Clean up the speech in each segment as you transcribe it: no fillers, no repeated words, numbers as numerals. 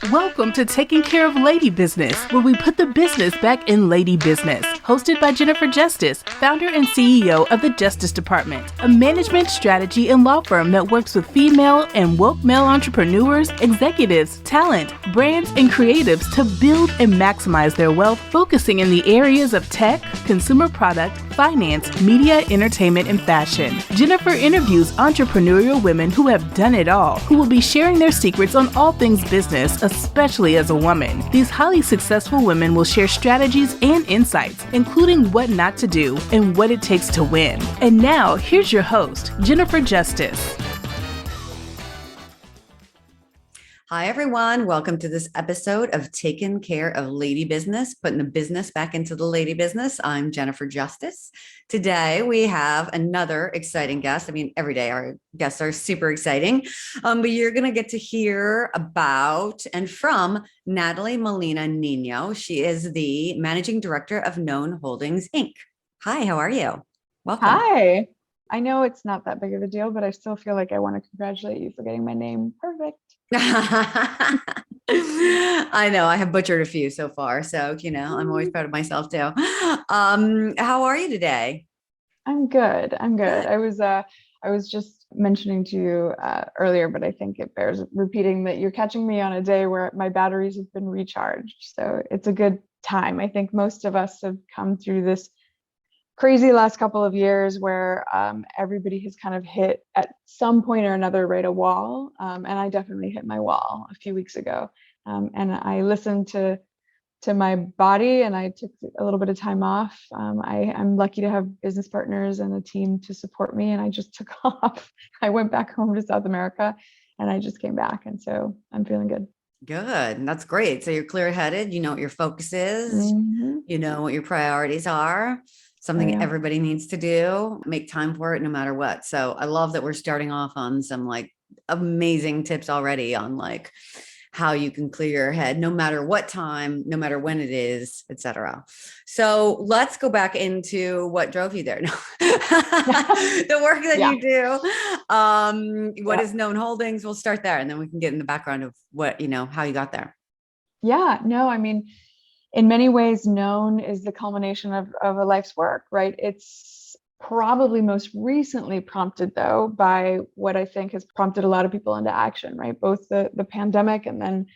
Welcome to Taking Care of Lady Business, where we put the business back in lady business. Hosted by Jennifer Justice, founder and CEO of the Justice Department, a management strategy and law firm that works with female and woke male entrepreneurs, executives, talent, brands, and creatives to build and maximize their wealth, focusing in the areas of tech, consumer product, finance, media, entertainment, and fashion. Jennifer interviews entrepreneurial women who have done it all, who will be sharing their secrets on all things business, especially as a woman. These highly successful women will share strategies and insights, including what not to do and what it takes to win. And now, here's your host, Jennifer Justice. Hi, everyone. Welcome to this episode of Taking Care of Lady Business, putting the business back into the lady business. I'm Jennifer Justice. Today, we have another exciting guest. I mean, every day our guests are super exciting, but you're going to get to hear about and from Nathalie Molina Niño. She is the Managing Director of Known Holdings, Inc. Hi, how are you? Welcome. Hi. I know it's not that big of a deal, but I still feel like I want to congratulate you for getting my name perfect. I know I have butchered a few so far, so I'm always proud of myself too. How are you today? I'm good. I was just mentioning to you earlier, but I think it bears repeating that you're catching me on a day where my batteries have been recharged. So it's a good time. I think most of us have come through this crazy last couple of years where everybody has kind of hit at some point or another, right, a wall. And I definitely hit my wall a few weeks ago. And I listened to my body and I took a little bit of time off. I'm lucky to have business partners and a team to support me. And I just took off. I went back home to South America and I just came back. And so I'm feeling good. Good. That's great. So you're clear-headed. You know what your focus is. Mm-hmm. You know what your priorities are. Something everybody needs to do, make time for it no matter what. So I love that we're starting off on some amazing tips already on how you can clear your head, no matter what time, no matter when it is, etc. So let's go back into what drove you there. The work that you do. What is Known Holdings? We'll start there and then we can get in the background of what, how you got there. Yeah, no, I mean, in many ways, Known is the culmination of a life's work, right? It's probably most recently prompted, though, by what I think has prompted a lot of people into action, right? Both the pandemic and then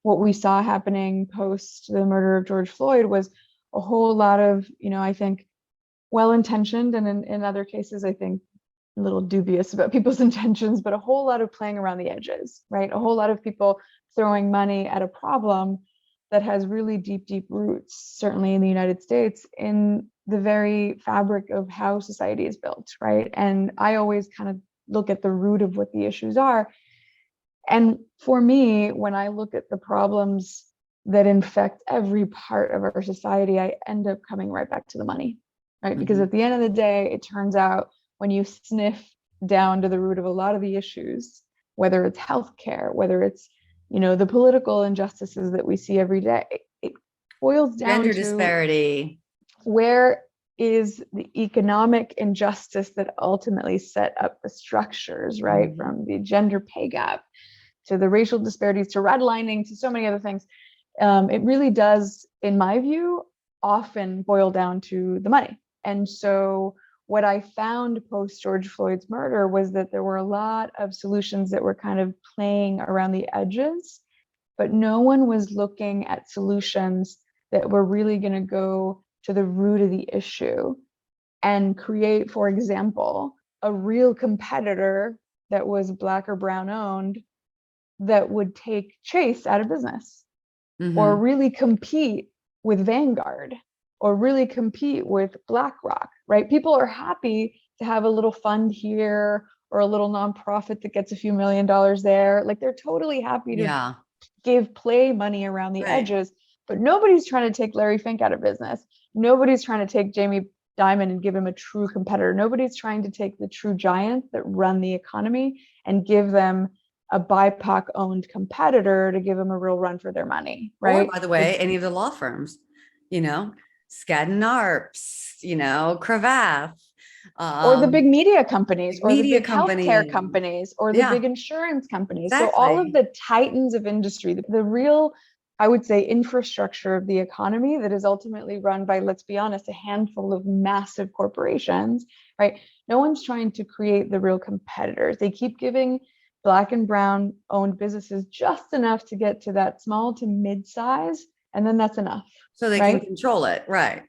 what we saw happening post the murder of George Floyd was a whole lot of, I think, well-intentioned and in other cases, I think, a little dubious about people's intentions, but a whole lot of playing around the edges, right? A whole lot of people throwing money at a problem that has really deep roots, certainly in the United States, in the very fabric of how society is built, right? And I always kind of look at the root of what the issues are. And for me, when I look at the problems that infect every part of our society, I end up coming right back to the money, right? Because at the end of the day, it turns out when you sniff down to the root of a lot of the issues, whether it's healthcare, whether it's the political injustices that we see every day, it boils down to gender to disparity. Where is the economic injustice that ultimately set up the structures, right? From the gender pay gap to the racial disparities to redlining to so many other things. It really does, in my view, often boil down to the money. And so what I found post George Floyd's murder was that there were a lot of solutions that were kind of playing around the edges, but no one was looking at solutions that were really going to go to the root of the issue and create, for example, a real competitor that was Black or Brown owned that would take Chase out of business, or really compete with Vanguard, or really compete with BlackRock, right? People are happy to have a little fund here or a little nonprofit that gets a few $1 million there. They're totally happy to give play money around the edges, but nobody's trying to take Larry Fink out of business. Nobody's trying to take Jamie Dimon and give him a true competitor. Nobody's trying to take the true giants that run the economy and give them a BIPOC owned competitor to give them a real run for their money, right? Or, by the way, any of the law firms, Skadden Arps, Cravath, Or the big media companies, or the media big healthcare companies. companies, or the big insurance companies. Exactly. So all of the titans of industry, the real, I would say, infrastructure of the economy that is ultimately run by, let's be honest, a handful of massive corporations, right? No one's trying to create the real competitors. They keep giving Black and brown owned businesses just enough to get to that small to mid-size, and then that's enough. So they can control it, right?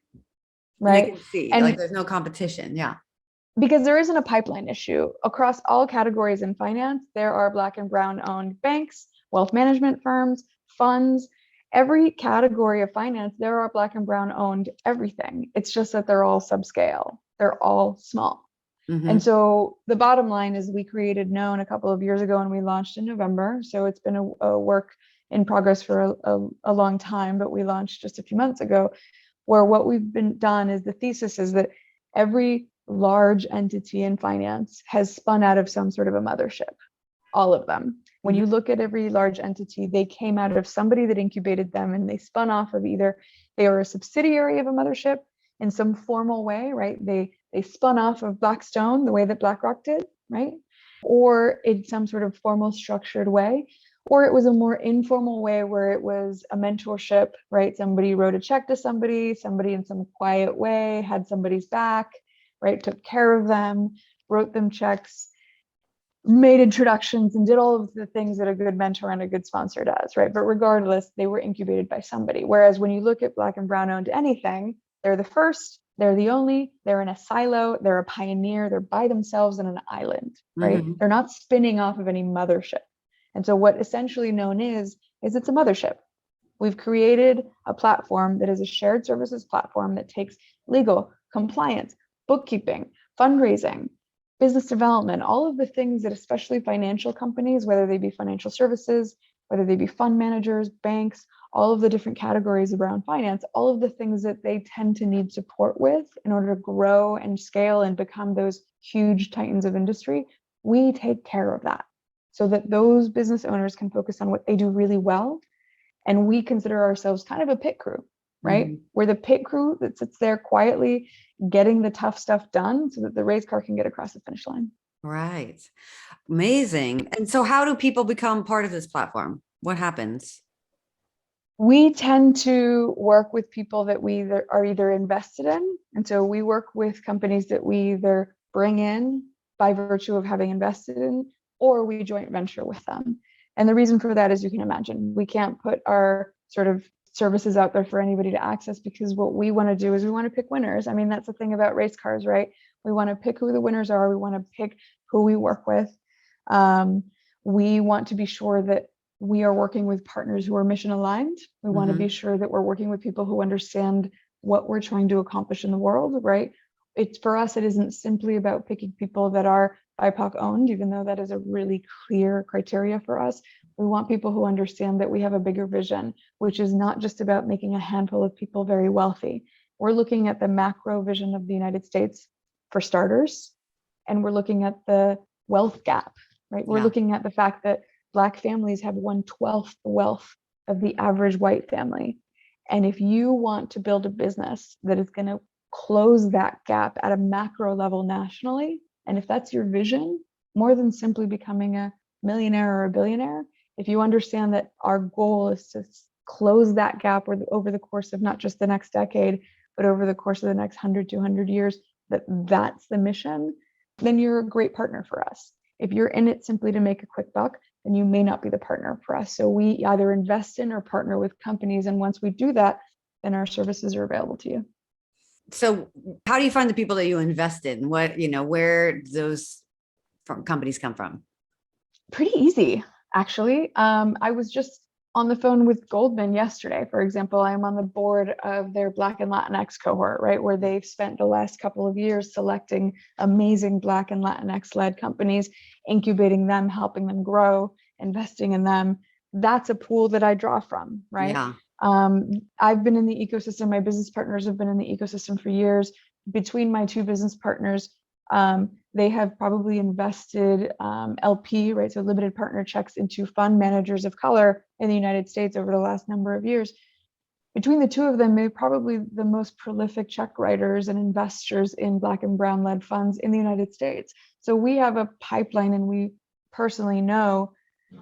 Right. They can see, and like, there's no competition. Yeah. Because there isn't a pipeline issue. Across all categories in finance, there are Black and brown owned banks, wealth management firms, funds. Every category of finance, there are Black and brown owned everything. It's just that they're all subscale. They're all small. And so the bottom line is we created Known a couple of years ago and we launched in November. So it's been a work in progress for a long time, but we launched just a few months ago, where what we've been done is the thesis is that every large entity in finance has spun out of some sort of a mothership, all of them. When you look at every large entity, they came out of somebody that incubated them, and they spun off of either they are a subsidiary of a mothership in some formal way, right? They spun off of Blackstone the way that BlackRock did, right? Or in some sort of formal structured way, or it was a more informal way where it was a mentorship, right? Somebody wrote a check to somebody in some quiet way had somebody's back, right? Took care of them, wrote them checks, made introductions, and did all of the things that a good mentor and a good sponsor does, right? But regardless, they were incubated by somebody. Whereas when you look at Black and brown owned anything, they're the first, they're the only, they're in a silo, they're a pioneer, they're by themselves in an island, right? They're not spinning off of any mothership. And so what essentially Known is it's a mothership. We've created a platform that is a shared services platform that takes legal, compliance, bookkeeping, fundraising, business development, all of the things that especially financial companies, whether they be financial services, whether they be fund managers, banks, all of the different categories around finance, all of the things that they tend to need support with in order to grow and scale and become those huge titans of industry, we take care of that so that those business owners can focus on what they do really well. And we consider ourselves kind of a pit crew, right? We're the pit crew that sits there quietly getting the tough stuff done so that the race car can get across the finish line. Right. Amazing. And so how do people become part of this platform? What happens? We tend to work with people that we are either invested in. And so we work with companies that we either bring in by virtue of having invested in, or we joint venture with them. And the reason for that, as you can imagine, we can't put our sort of services out there for anybody to access, because what we want to do is we want to pick winners. I mean, that's the thing about race cars, right? We want to pick who the winners are. We want to pick who we work with. We want to be sure that we are working with partners who are mission aligned. We want to be sure that we're working with people who understand what we're trying to accomplish in the world, right? It's for us, it isn't simply about picking people that are BIPOC owned, even though that is a really clear criteria for us. We want people who understand that we have a bigger vision, which is not just about making a handful of people very wealthy. We're looking at the macro vision of the United States for starters, and we're looking at the wealth gap, right? We're looking at the fact that Black families have 1/12 the wealth of the average white family. And if you want to build a business that is going to close that gap at a macro level nationally, and if that's your vision, more than simply becoming a millionaire or a billionaire, if you understand that our goal is to close that gap over the course of not just the next decade, but over the course of the next 100, 200 years, that's the mission, then you're a great partner for us. If you're in it simply to make a quick buck, then you may not be the partner for us. So we either invest in or partner with companies. And once we do that, then our services are available to you. So how do you find the people that you invest in? Where those companies come from? Pretty easy, actually. I was just on the phone with Goldman yesterday, for example. I'm on the board of their Black and Latinx cohort, right, where they've spent the last couple of years selecting amazing Black and Latinx led companies, incubating them, helping them grow, investing in them. That's a pool that I draw from, right? Yeah. I've been in the ecosystem. My business partners have been in the ecosystem for years. Between my two business partners, they have probably invested LP, right, so limited partner checks into fund managers of color in the United States over the last number of years. between the two of them, they're probably the most prolific check writers and investors in Black and Brown led funds in the United States. So we have a pipeline, and we personally know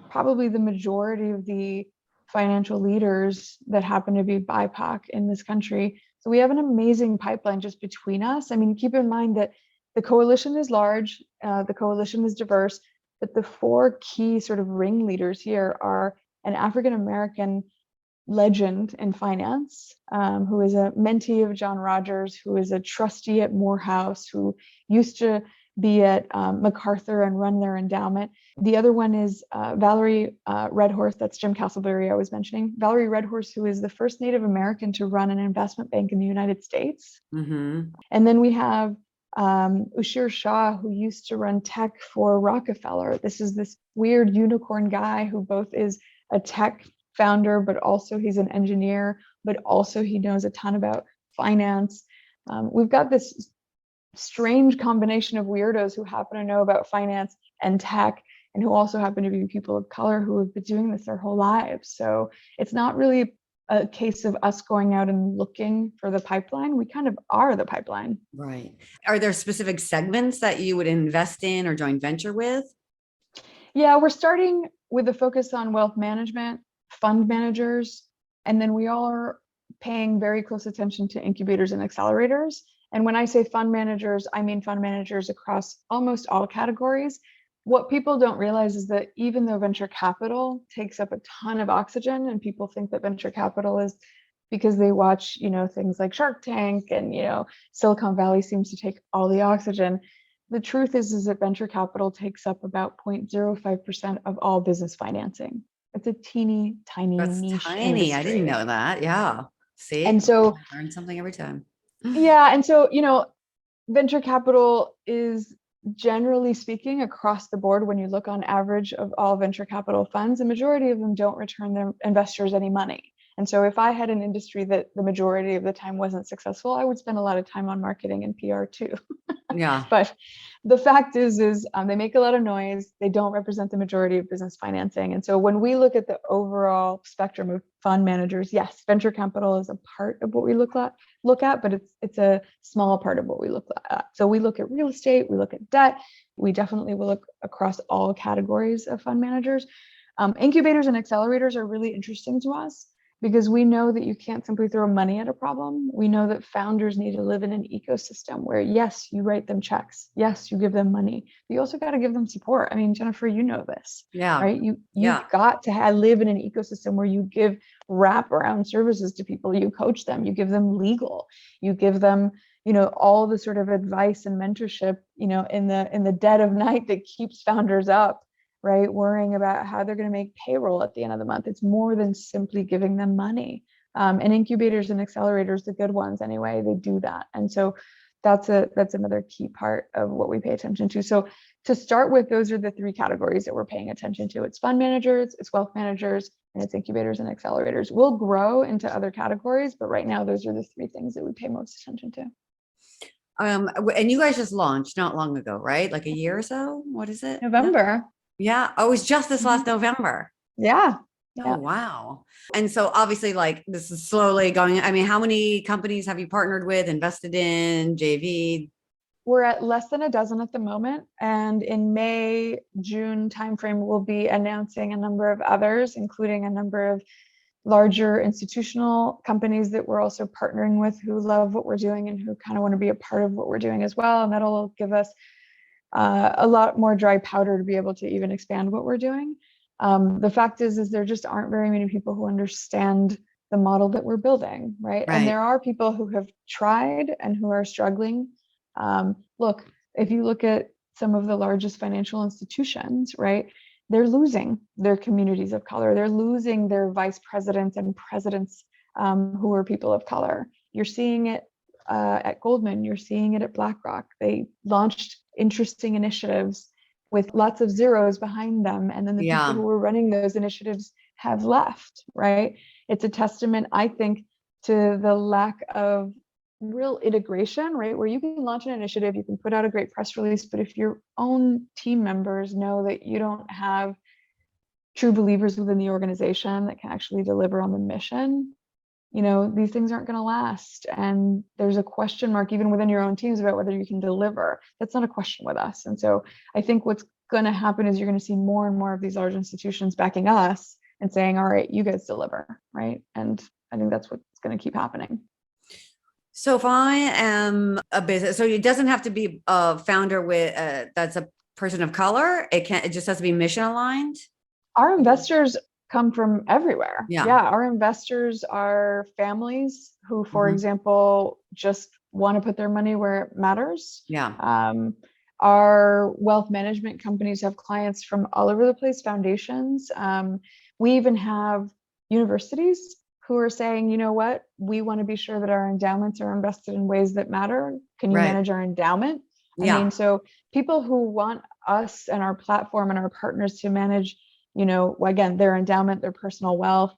probably the majority of the financial leaders that happen to be BIPOC in this country. So we have an amazing pipeline just between us. I mean, keep in mind that the coalition is large, the coalition is diverse, but the four key sort of ringleaders here are an African-American legend in finance, who is a mentee of John Rogers, who is a trustee at Morehouse, who used to be at MacArthur and run their endowment. The other one is Valerie Redhorse, that's Jim Castleberry I was mentioning. Valerie Redhorse, who is the first Native American to run an investment bank in the United States. Mm-hmm. And then we have Ushir Shah, who used to run tech for Rockefeller. This is this weird unicorn guy who both is a tech founder, but also he's an engineer, but also he knows a ton about finance. We've got this strange combination of weirdos who happen to know about finance and tech, and who also happen to be people of color who have been doing this their whole lives. So it's not really a case of us going out and looking for the pipeline. We kind of are the pipeline. Right. Are there specific segments that you would invest in or joint venture with? Yeah, we're starting with a focus on wealth management, fund managers, and then we all are paying very close attention to incubators and accelerators. And when I say fund managers, I mean fund managers across almost all categories. What people don't realize is that even though venture capital takes up a ton of oxygen, and people think that venture capital is because they watch, things like Shark Tank, and, Silicon Valley seems to take all the oxygen. The truth is that venture capital takes up about 0.05% of all business financing. It's a teeny tiny niche industry. I didn't know that. Yeah. See, and so learn something every time. Yeah, and so venture capital is, generally speaking, across the board, when you look on average of all venture capital funds, the majority of them don't return their investors any money. And so if I had an industry that the majority of the time wasn't successful, I would spend a lot of time on marketing and PR too. Yeah. But the fact is they make a lot of noise. They don't represent the majority of business financing. And so when we look at the overall spectrum of fund managers, yes, venture capital is a part of what we look at, but it's a small part of what we look at. So we look at real estate, we look at debt. We definitely will look across all categories of fund managers. Incubators and accelerators are really interesting to us, because we know that you can't simply throw money at a problem. We know that founders need to live in an ecosystem where, yes, you write them checks. Yes, you give them money. But you also got to give them support. I mean, Jennifer, you know this. Yeah. Right? You've got to live in an ecosystem where you give wraparound services to people. You coach them. You give them legal. You give them, all the sort of advice and mentorship, in the dead of night that keeps founders up, right? Worrying about how they're going to make payroll at the end of the month. It's more than simply giving them money. And incubators and accelerators, the good ones anyway, they do that. And so that's another key part of what we pay attention to. So to start with, those are the three categories that we're paying attention to. It's fund managers, it's wealth managers, and it's incubators and accelerators. We'll grow into other categories, but right now, those are the three things that we pay most attention to. And you guys just launched not long ago, right? Like a year or so? What is it? November. Yeah. Oh, it was just this last November. Yeah. Oh, wow. And so obviously, like, this is slowly going. I mean, how many companies have you partnered with, invested in, JV? We're at less than a dozen at the moment. And in May, June timeframe, we'll be announcing a number of others, including a number of larger institutional companies that we're also partnering with, who love what we're doing and who kind of want to be a part of what we're doing as well. And that'll give us a lot more dry powder to be able to even expand what we're doing. The fact is there just aren't very many people who understand the model that we're building, right? And there are people who have tried and who are struggling. Look, if you look at some of the largest financial institutions, right, they're losing their communities of color. They're losing their vice presidents and presidents who are people of color. You're seeing it at Goldman. You're seeing it at BlackRock. They launched interesting initiatives with lots of zeros behind them. And then the people who were running those initiatives have left, right? It's a testament, I think, to the lack of real integration, right? Where you can launch an initiative, you can put out a great press release, but if your own team members know that you don't have true believers within the organization that can actually deliver on the mission, these things aren't going to last. And there's a question mark even within your own teams about whether you can deliver. That's not a question with us. And so I think what's going to happen is you're going to see more and more of these large institutions backing us and saying, all right, you guys deliver, right? And I think that's what's going to keep happening. So if I am a business, so it doesn't have to be a founder with that's a person of color. It just has to be mission aligned. Our investors come from everywhere. Yeah. Our investors are families who, for example, just want to put their money where it matters. Yeah. Our wealth management companies have clients from all over the place, foundations. We even have universities who are saying, you know what, we want to be sure that our endowments are invested in ways that matter. Can you manage our endowment? I mean, so people who want us and our platform and our partners to manage, again, their endowment, their personal wealth,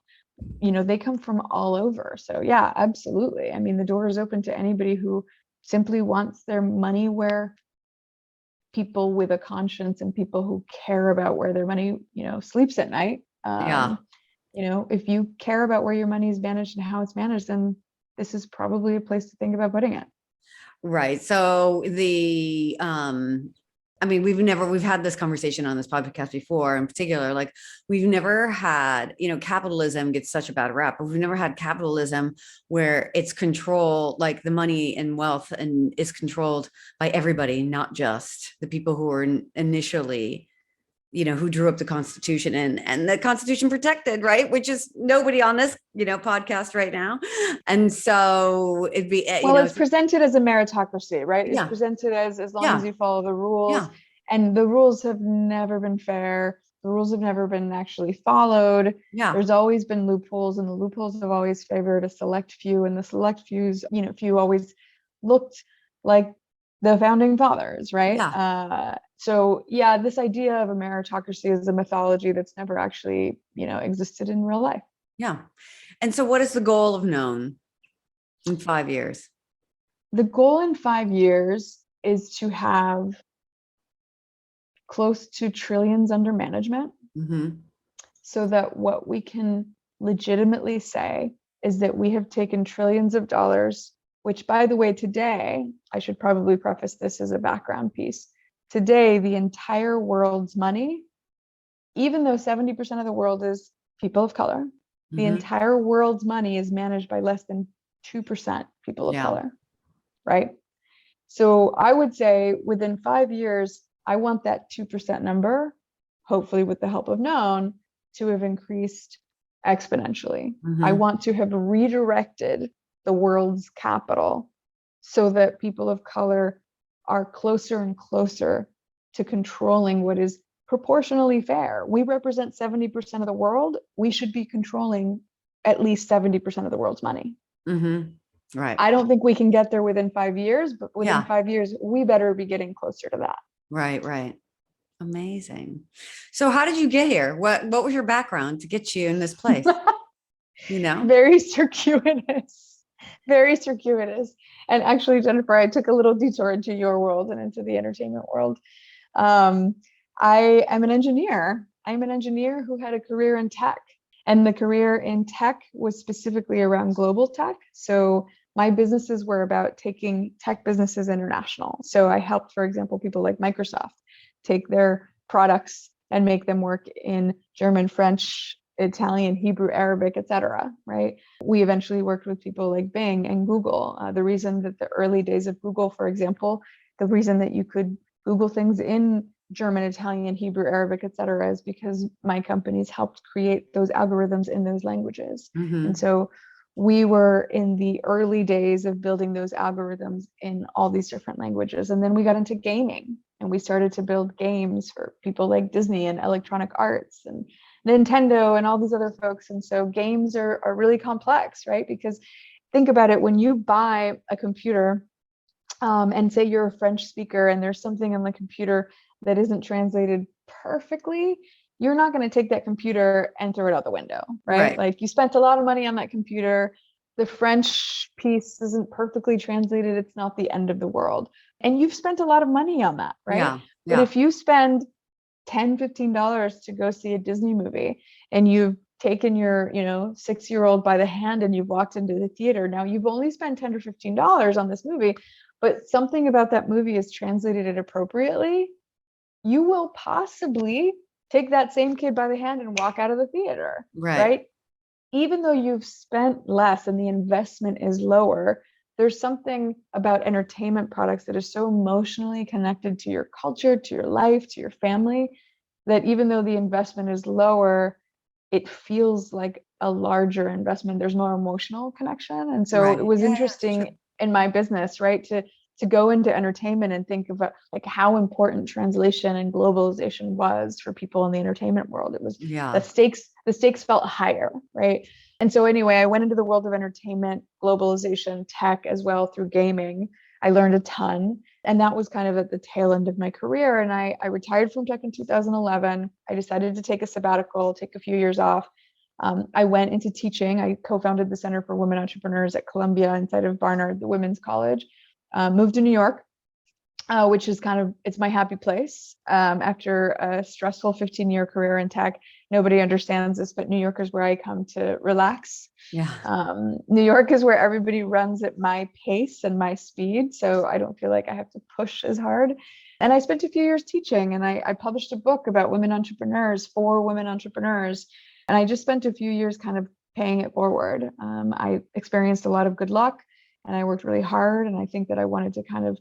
they come from all over. So yeah, absolutely. I mean, the door is open to anybody who simply wants their money where people with a conscience and people who care about where their money, sleeps at night. If you care about where your money is managed and how it's managed, then this is probably a place to think about putting it. Right. So we've had this conversation on this podcast before, in particular, like we've never had, capitalism gets such a bad rap, but we've never had capitalism where it's control, like the money and wealth and is controlled by everybody, not just the people who were initially, who drew up the Constitution and the Constitution protected, right? Which is nobody on this, podcast right now. And so it'd be, it's presented as a meritocracy, right? It's Yeah. presented as long as you follow the rules. Yeah. And the rules have never been fair. The rules have never been actually followed. Yeah. There's always been loopholes, and the loopholes have always favored a select few, and the select fews, few always looked like the founding fathers, right? Yeah. This idea of a meritocracy is a mythology that's never actually, existed in real life. Yeah. And so what is the goal of Known in 5 years? The goal in 5 years is to have close to trillions under management, so that what we can legitimately say is that we have taken trillions of dollars, which, by the way, today, I should probably preface this as a background piece. Today, the entire world's money, even though 70% of the world is people of color, the entire world's money is managed by less than 2% people of color, right? So I would say within 5 years, I want that 2% number, hopefully with the help of Known, to have increased exponentially. I want to have redirected the world's capital so that people of color are closer and closer to controlling what is proportionally fair. We represent 70% of the world. We should be controlling at least 70% of the world's money. Right. I don't think we can get there within 5 years, but within 5 years, we better be getting closer to that. Right. Amazing. So how did you get here? What was your background to get you in this place? Very circuitous. And actually, Jennifer, I took a little detour into your world and into the entertainment world. I am an engineer. I'm an engineer who had a career in tech, and the career in tech was specifically around global tech. So my businesses were about taking tech businesses international. So I helped, for example, people like Microsoft take their products and make them work in German, French, Italian, Hebrew, Arabic, etc. Right? We eventually worked with people like Bing and Google. The reason that the early days of Google, for example, the reason that you could Google things in German, Italian, Hebrew, Arabic, etc., is because my companies helped create those algorithms in those languages. And so we were in the early days of building those algorithms in all these different languages. And then we got into gaming, and we started to build games for people like Disney and Electronic Arts and Nintendo and all these other folks. And so games are really complex, right? Because think about it, when you buy a computer and say you're a French speaker and there's something on the computer that isn't translated perfectly, you're not going to take that computer and throw it out the window, right? Like, you spent a lot of money on that computer. The French piece isn't perfectly translated. It's not the end of the world. And you've spent a lot of money on that, right? But if you spend $10, $15 to go see a Disney movie and you've taken your, 6-year-old by the hand and you've walked into the theater. Now you've only spent $10 or $15 on this movie, but something about that movie is translated it appropriately. You will possibly take that same kid by the hand and walk out of the theater, right? Even though you've spent less and the investment is lower, there's something about entertainment products that is so emotionally connected to your culture, to your life, to your family, that even though the investment is lower, it feels like a larger investment. There's more emotional connection. And so it was interesting in my business, right, to go into entertainment and think about like how important translation and globalization was for people in the entertainment world. It was the stakes felt higher, right? And so anyway, I went into the world of entertainment, globalization, tech as well through gaming. I learned a ton. And that was kind of at the tail end of my career. And I retired from tech in 2011. I decided to take a sabbatical, take a few years off. I went into teaching. I co-founded the Center for Women Entrepreneurs at Columbia inside of Barnard, the women's college. Moved to New York, which is it's my happy place. After a stressful 15-year career in tech, nobody understands this, but New York is where I come to relax. New York is where everybody runs at my pace and my speed, so I don't feel like I have to push as hard. And I spent a few years teaching, and I published a book about women entrepreneurs for women entrepreneurs. And I just spent a few years kind of paying it forward. I experienced a lot of good luck, and I worked really hard. And I think that I wanted to kind of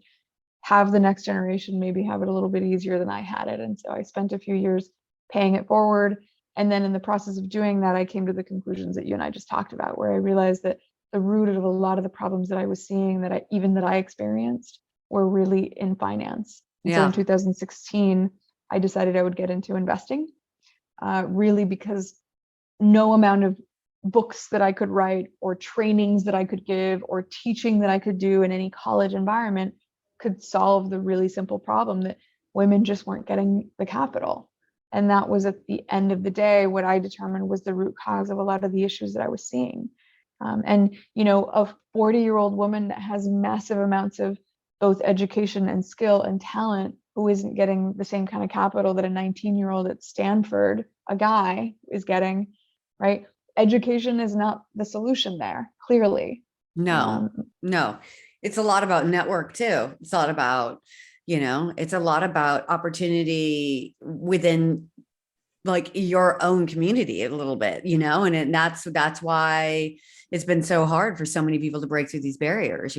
have the next generation maybe have it a little bit easier than I had it. And so I spent a few years paying it forward. And then in the process of doing that, I came to the conclusions that you and I just talked about, where I realized that the root of a lot of the problems that I was seeing that I experienced were really in finance. And so in 2016, I decided I would get into investing, really because no amount of books that I could write or trainings that I could give or teaching that I could do in any college environment could solve the really simple problem that women just weren't getting the capital. And that was at the end of the day, what I determined was the root cause of a lot of the issues that I was seeing. And, a 40-year-old woman that has massive amounts of both education and skill and talent who isn't getting the same kind of capital that a 19-year-old at Stanford, a guy, is getting, right? Education is not the solution there, clearly. No. It's a lot about network too. It's a lot about, it's a lot about opportunity within like your own community a little bit, and that's why it's been so hard for so many people to break through these barriers,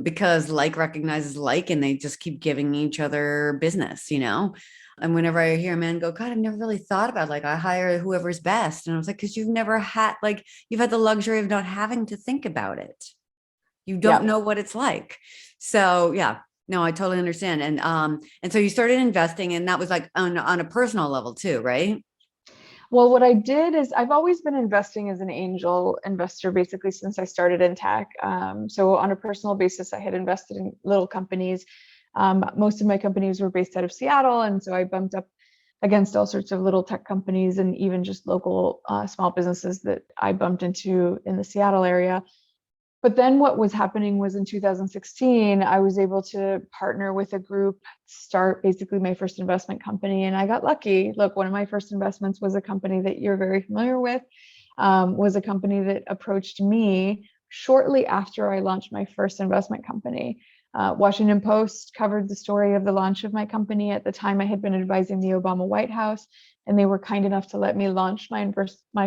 because like recognizes like, and they just keep giving each other business, And whenever I hear a man go, God, I've never really thought about I hire whoever's best. And I was like, because you've never had, you've had the luxury of not having to think about it. You don't know what it's like. So no, I totally understand. And so you started investing, and that was on a personal level too, right? Well, what I did is I've always been investing as an angel investor, basically since I started in tech. So on a personal basis, I had invested in little companies. Most of my companies were based out of Seattle. And so I bumped up against all sorts of little tech companies and even just local small businesses that I bumped into in the Seattle area. But then what was happening was in 2016, I was able to partner with a group, start basically my first investment company. And I got lucky. Look, one of my first investments was a company that you're very familiar with, was a company that approached me shortly after I launched my first investment company. Washington Post covered the story of the launch of my company. At the time, I had been advising the Obama White House, and they were kind enough to let me launch my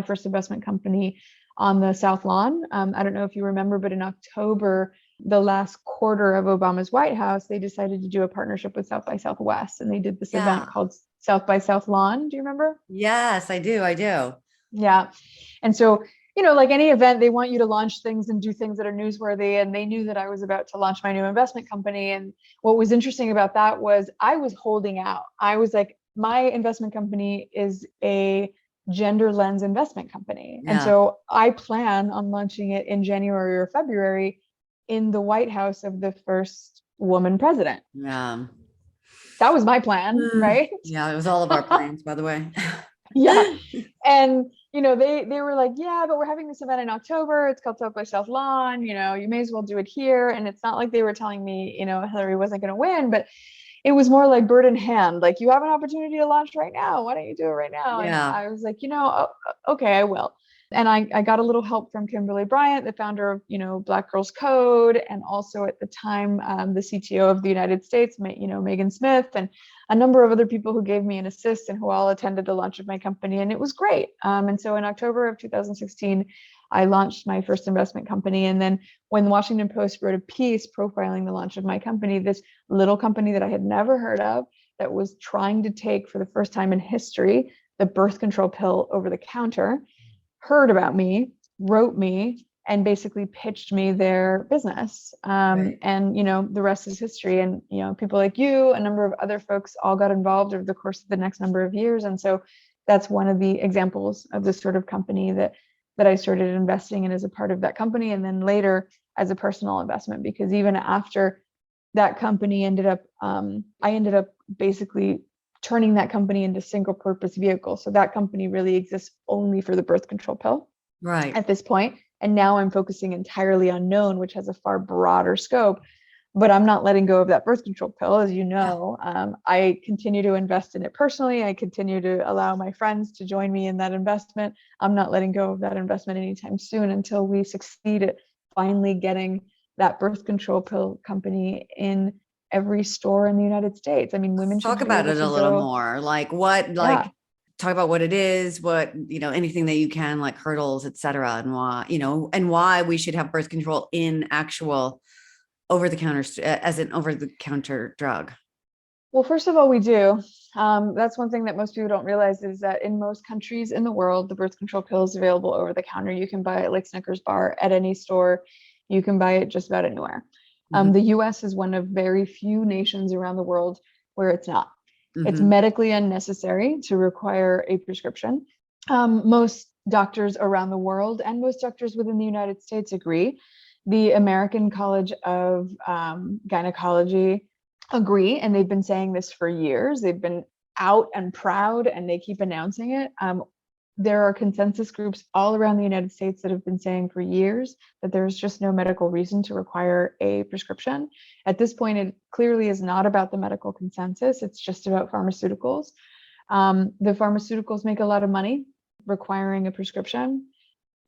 first investment company on the South Lawn. I don't know if you remember, but in October, the last quarter of Obama's White House, they decided to do a partnership with South by Southwest, and they did this event called South by South Lawn. Do you remember? Yes, I do. Yeah. And so, like any event, they want you to launch things and do things that are newsworthy. And they knew that I was about to launch my new investment company. And what was interesting about that was I was holding out. I was like, my investment company is a gender lens investment company. And so I plan on launching it in January or February in the White House of the first woman president. Yeah. That was my plan, right? Yeah, it was all of our plans, by the way. And, they were like, yeah, but we're having this event in October. It's called South by South Lawn. You may as well do it here. And it's not like they were telling me, Hillary wasn't going to win, but it was more like bird in hand, like, you have an opportunity to launch right now. Why don't you do it right now? And Yeah. I was like, okay, I will. And I got a little help from Kimberly Bryant, the founder of, Black Girls Code, and also at the time, the CTO of the United States, Megan Smith, and a number of other people who gave me an assist and who all attended the launch of my company. And it was great. And so in October of 2016, I launched my first investment company. And then when the Washington Post wrote a piece profiling the launch of my company, this little company that I had never heard of, that was trying to take for the first time in history the birth control pill over the counter, heard about me, wrote me, and basically pitched me their business. Right. And, the rest is history. And, people like you, a number of other folks all got involved over the course of the next number of years. And so that's one of the examples of the sort of company that I started investing in as a part of that company. And then later as a personal investment, because even after that company I ended up basically turning that company into single purpose vehicle. So that company really exists only for the birth control pill at this point. And now I'm focusing entirely on Known, which has a far broader scope, but I'm not letting go of that birth control pill. As you know, I continue to invest in it personally. I continue to allow my friends to join me in that investment. I'm not letting go of that investment anytime soon until we succeed at finally getting that birth control pill company in every store in the United States. I mean, women should talk about it a little more. Like what, talk about what it is, what, anything that you can, like hurdles, et cetera, and why, and why we should have birth control in actual over-the-counter, as an over-the-counter drug. Well, first of all, we do. That's one thing that most people don't realize, is that in most countries in the world, the birth control pill is available over the counter. You can buy it like Snickers bar at any store. You can buy it just about anywhere. The US is one of very few nations around the world where it's not. It's medically unnecessary to require a prescription. Most doctors around the world and most doctors within the United States agree. The American College of Gynecology agree, and they've been saying this for years. They've been out and proud, and they keep announcing it. There are consensus groups all around the United States that have been saying for years that there's just no medical reason to require a prescription. At this point, it clearly is not about the medical consensus. It's just about pharmaceuticals. The pharmaceuticals make a lot of money requiring a prescription.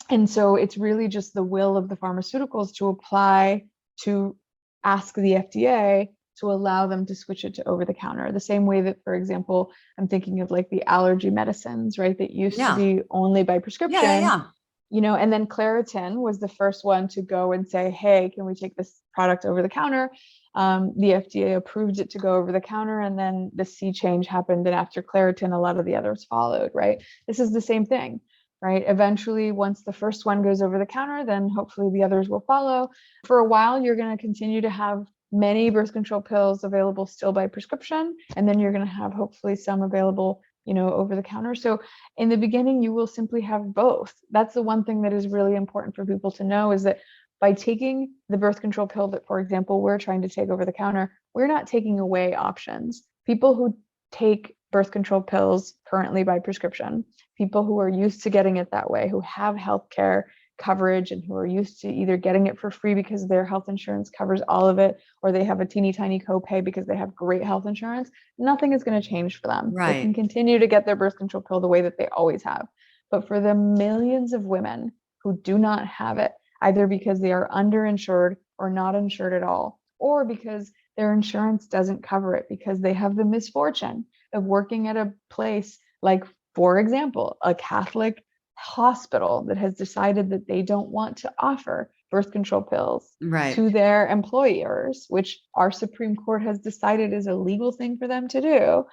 And so it's really just the will of the pharmaceuticals to apply to ask the FDA to allow them to switch it to over the counter. The same way that, for example, I'm thinking of like the allergy medicines, right? That used to be only by prescription, and then Claritin was the first one to go and say, hey, can we take this product over the counter? The FDA approved it to go over the counter, and then the sea change happened. And after Claritin, a lot of the others followed, right? This is the same thing, right? Eventually, once the first one goes over the counter, then hopefully the others will follow. For a while, you're going to continue to have many birth control pills available still by prescription, and then you're going to have hopefully some available, over the counter. So in the beginning, you will simply have both. That's the one thing that is really important for people to know, is that by taking the birth control pill that, for example, we're trying to take over the counter, we're not taking away options. People who take birth control pills currently by prescription, people who are used to getting it that way, who have healthcare coverage and who are used to either getting it for free because their health insurance covers all of it, or they have a teeny tiny copay because they have great health insurance, nothing is going to change for them. They can continue to get their birth control pill the way that they always have. But for the millions of women who do not have it, either because they are underinsured or not insured at all, or because their insurance doesn't cover it, because they have the misfortune of working at a place like, for example, a Catholic hospital that has decided that they don't want to offer birth control pills to their employers, which our Supreme Court has decided is a legal thing for them to do.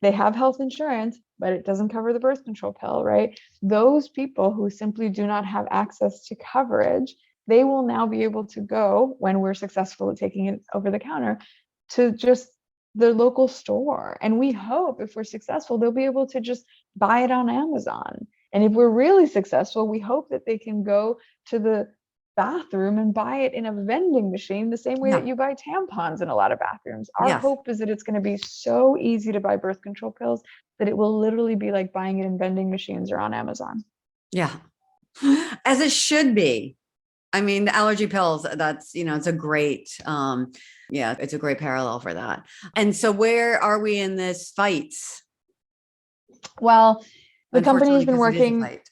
They have health insurance, but it doesn't cover the birth control pill, right? Those people who simply do not have access to coverage, they will now be able to go, when we're successful at taking it over the counter, to just the local store. And we hope, if we're successful, they'll be able to just buy it on Amazon. And if we're really successful, we hope that they can go to the bathroom and buy it in a vending machine, the same way that you buy tampons in a lot of bathrooms. Our hope is that it's going to be so easy to buy birth control pills that it will literally be like buying it in vending machines or on Amazon. Yeah. As it should be. I mean, the allergy pills, that's, it's a great, it's a great parallel for that. And so where are we in this fight? Well, the company has been Unfortunately, 'cause it is a working. fight.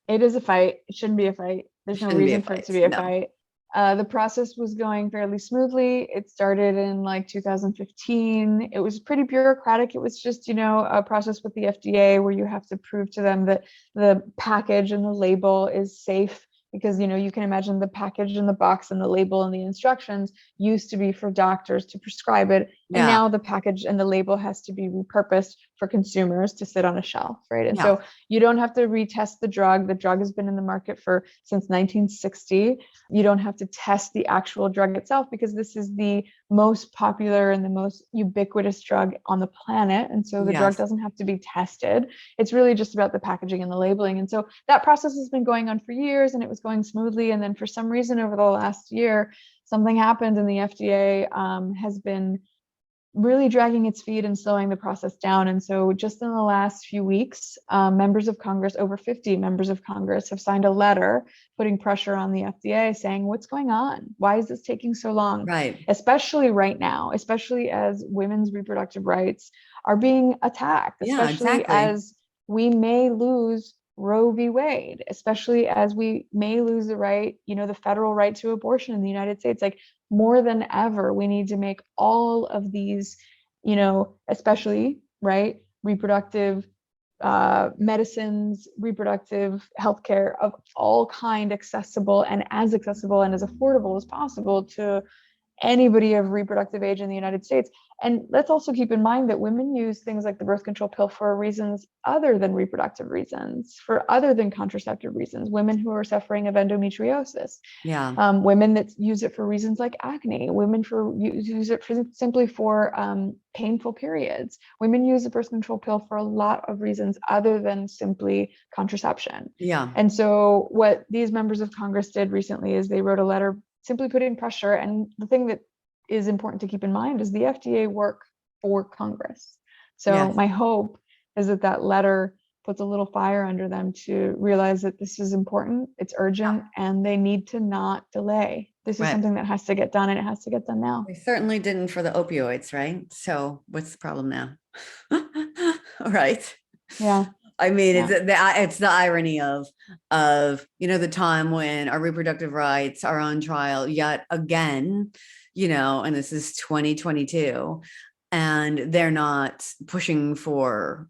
It is a fight. It shouldn't be a fight. There's no Shouldn't be a reason for it fight. to be a No. fight. The process was going fairly smoothly. It started in like 2015. It was pretty bureaucratic. It was just, a process with the FDA where you have to prove to them that the package and the label is safe, because, you can imagine the package and the box and the label and the instructions used to be for doctors to prescribe it. And Yeah. now the package and the label has to be repurposed for consumers to sit on a shelf, right? And Yeah. so you don't have to retest the drug. The drug has been in the market since 1960. You don't have to test the actual drug itself, because this is the most popular and the most ubiquitous drug on the planet. And so the drug doesn't have to be tested. It's really just about the packaging and the labeling. And so that process has been going on for years, and it was going smoothly. And then for some reason over the last year, something happened, and the FDA has been really dragging its feet and slowing the process down. And so just in the last few weeks, members of Congress, over 50 members of Congress, have signed a letter putting pressure on the FDA saying, what's going on? Why is this taking so long? Right. Especially right now, especially as women's reproductive rights are being attacked, especially as we may lose Roe v. Wade, especially as we may lose the right, the federal right to abortion in the United States. Like, more than ever, we need to make all of these, especially, right, reproductive medicines, reproductive healthcare of all kind accessible and as affordable as possible to anybody of reproductive age in the United States. And let's also keep in mind that women use things like the birth control pill for reasons other than reproductive reasons, for other than contraceptive reasons. Women who are suffering of endometriosis, women that use it for reasons like acne, women use it simply for painful periods. Women use the birth control pill for a lot of reasons other than simply contraception. Yeah. And so what these members of Congress did recently is they wrote a letter simply putting pressure. And the thing that is important to keep in mind is the FDA work for Congress. So my hope is that letter puts a little fire under them to realize that this is important, it's urgent, and they need to not delay. This is something that has to get done, and it has to get done now. They certainly didn't for the opioids, right? So what's the problem now? Right. Yeah. I mean, it's the irony of, the time when our reproductive rights are on trial yet again, and this is 2022, and they're not pushing for,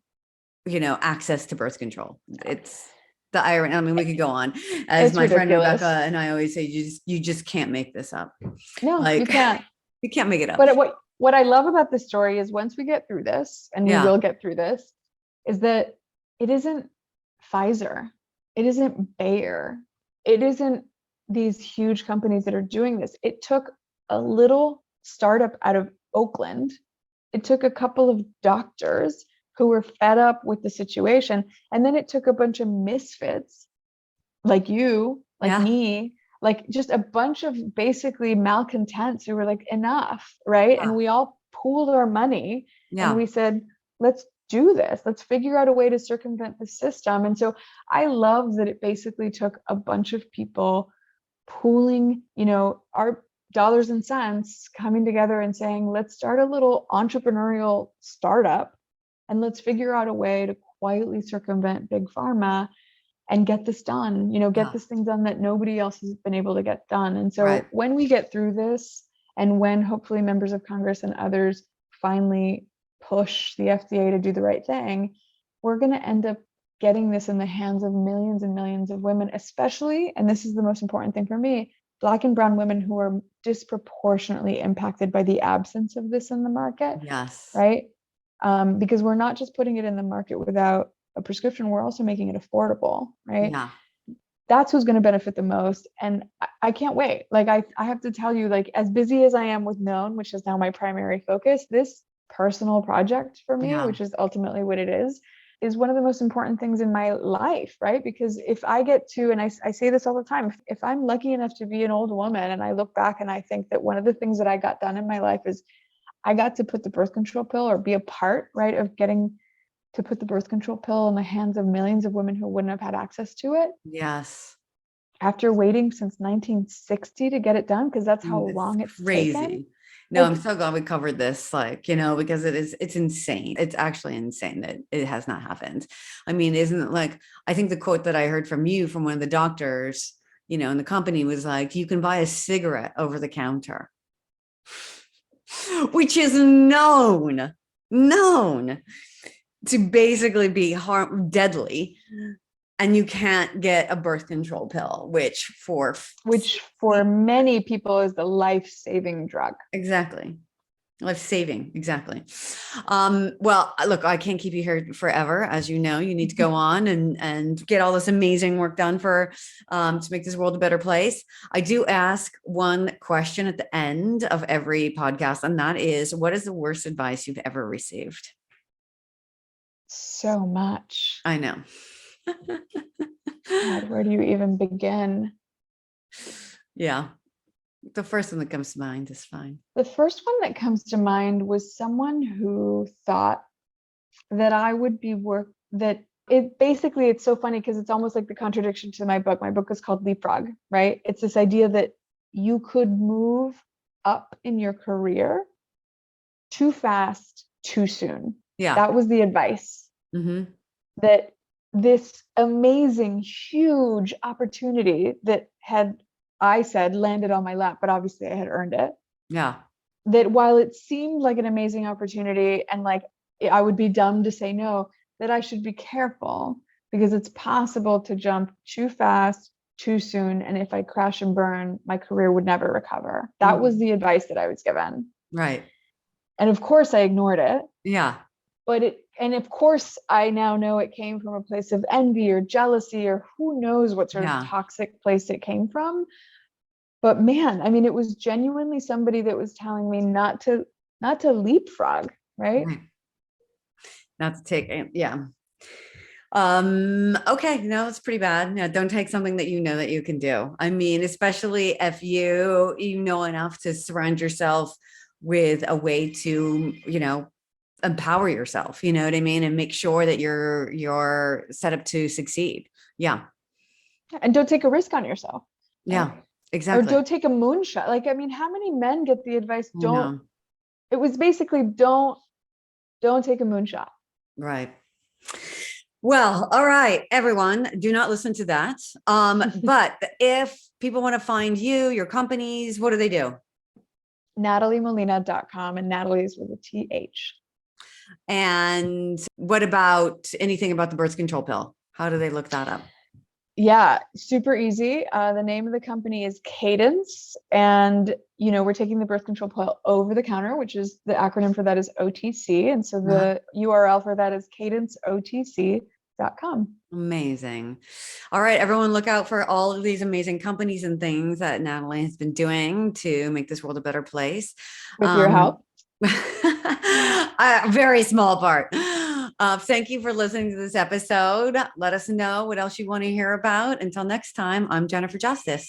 access to birth control. It's the irony. I mean, we could go on. As my friend Rebecca and I always say, you just can't make this up. No, you can't. You can't make it up. But what I love about this story is once we get through this, and we will get through this, is that it isn't Pfizer, it isn't Bayer, it isn't these huge companies that are doing this. It took a little startup out of Oakland. It took a couple of doctors who were fed up with the situation. And then it took a bunch of misfits like you, like me, like just a bunch of basically malcontents who were like, enough, right? And we all pooled our money and we said, let's do this. Let's figure out a way to circumvent the system. And so I love that it basically took a bunch of people pooling, our dollars and cents, coming together and saying, let's start a little entrepreneurial startup and let's figure out a way to quietly circumvent big pharma and get this done, get this thing done that nobody else has been able to get done. And so when we get through this, and when hopefully members of Congress and others finally push the FDA to do the right thing, we're going to end up getting this in the hands of millions and millions of women, especially, and this is the most important thing for me, Black and brown women who are disproportionately impacted by the absence of this in the market. Yes. Right? Because we're not just putting it in the market without a prescription, we're also making it affordable, right? Yeah. That's who's going to benefit the most. And I can't wait. Like, I have to tell you, like, as busy as I am with Known, which is now my primary focus, this personal project for me, which is ultimately what it is one of the most important things in my life, right? Because if I get to, and I say this all the time, if I'm lucky enough to be an old woman and I look back and I think that one of the things that I got done in my life is I got to put the birth control pill, or be a part, right, of getting to put the birth control pill in the hands of millions of women who wouldn't have had access to it. Yes. after waiting since 1960 to get it done, because that's how long it's crazy. taken. No, I'm so glad we covered this, because it's insane. It's actually insane that it has not happened. I mean, isn't it like, I think the quote that I heard from you from one of the doctors, in the company was like, you can buy a cigarette over the counter, which is known to basically be deadly. And you can't get a birth control pill, which for many people is the life-saving drug. Exactly. Life-saving. Exactly. Well, look, I can't keep you here forever. As you know, you need to go on and get all this amazing work done to make this world a better place. I do ask one question at the end of every podcast, and that is, what is the worst advice you've ever received? So much. I know. God, where do you even begin? Yeah. The first one that comes to mind is fine. The first one that comes to mind was someone who thought that I would be it's so funny because it's almost like the contradiction to my book. My book is called Leapfrog, right? It's this idea that you could move up in your career too fast, too soon. Yeah. That was the advice. Mm-hmm. That this amazing, huge opportunity that I said landed on my lap, but obviously I had earned it. Yeah. That while it seemed like an amazing opportunity and like I would be dumb to say no, that I should be careful because it's possible to jump too fast, too soon. And if I crash and burn, my career would never recover. That was the advice that I was given. Right. And of course I ignored it. Yeah. And of course, I now know it came from a place of envy or jealousy or who knows what sort of toxic place it came from. But man, I mean, it was genuinely somebody that was telling me not to leapfrog, right? Not to take, yeah. Okay, no, it's pretty bad. No, don't take something that you know that you can do. I mean, especially if you know enough to surround yourself with a way to, empower yourself, you know what I mean? And make sure that you're set up to succeed. Yeah. And don't take a risk on yourself. Yeah, exactly. Or don't take a moonshot. Like, I mean, how many men get the advice? It was basically don't take a moonshot. Right. Well, all right, everyone, do not listen to that. But if people want to find you, your companies, what do they do? NathalieMolina.com, and Natalie's with a TH. And what about anything about the birth control pill? How do they look that up? Yeah, super easy. The name of the company is Cadence. And, we're taking the birth control pill over the counter, which is the acronym for that is OTC. And so the URL for that is cadenceotc.com. Amazing. All right, everyone, look out for all of these amazing companies and things that Nathalie has been doing to make this world a better place. With your help. A very small part. Thank you for listening to this episode. Let us know what else you want to hear about. Until next time, I'm Jennifer Justice.